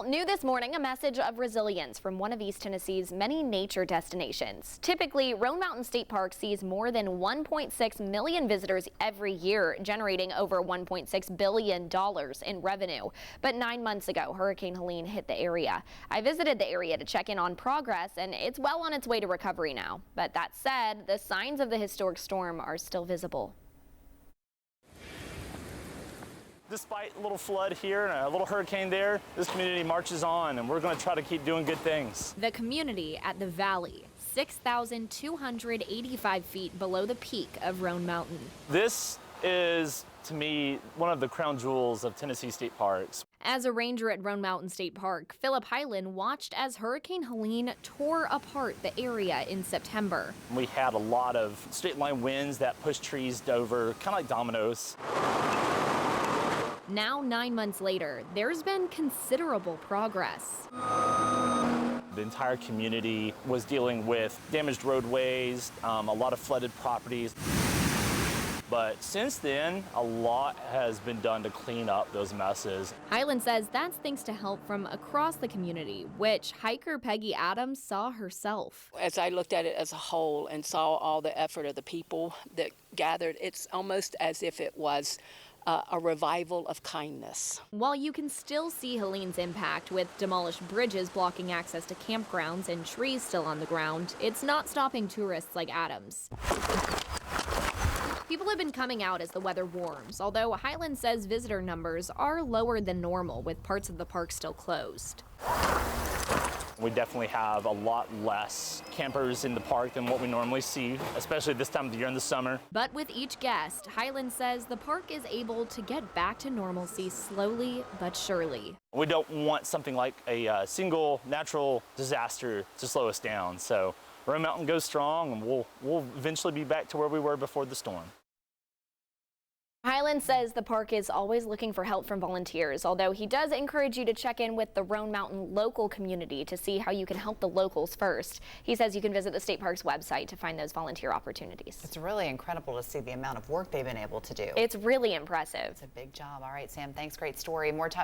New this morning, a message of resilience from one of East Tennessee's many nature destinations. Typically, Roan Mountain State Park sees more than 1.6 million visitors every year, generating over $1.6 billion in revenue. But 9 months ago, Hurricane Helene hit the area. I visited the area to check in on progress, and it's well on its way to recovery now. But that said, the signs of the historic storm are still visible. Despite a little flood here and a little hurricane there, this community marches on, and we're going to try to keep doing good things. The community at the valley, 6,285 feet below the peak of Roan Mountain. This is, to me, one of the crown jewels of Tennessee state parks. As a ranger at Roan Mountain State Park, Philip Hyland watched as Hurricane Helene tore apart the area in September. We had a lot of straight line winds that pushed trees over, kind of like dominoes. Now, 9 months later, there's been considerable progress. The entire community was dealing with damaged roadways, a lot of flooded properties. But since then, a lot has been done to clean up those messes. Hyland says that's thanks to help from across the community, which hiker Peggy Adams saw herself. As I looked at it as a whole and saw all the effort of the people that gathered, it's almost as if it was a revival of kindness. While you can still see Helene's impact with demolished bridges blocking access to campgrounds and trees still on the ground, it's not stopping tourists like Adams. People have been coming out as the weather warms, although Hyland says visitor numbers are lower than normal with parts of the park still closed. We definitely have a lot less campers in the park than what we normally see, especially this time of the year in the summer. But with each guest, Hyland says the park is able to get back to normalcy slowly but surely. We don't want something like a single natural disaster to slow us down. So Roan Mountain goes strong, and we'll eventually be back to where we were before the storm. Hyland says the park is always looking for help from volunteers, although he does encourage you to check in with the Roan Mountain local community to see how you can help the locals first. He says you can visit the state park's website to find those volunteer opportunities. It's really incredible to see the amount of work they've been able to do. It's really impressive. It's a big job. All right, Sam, thanks. Great story. More time.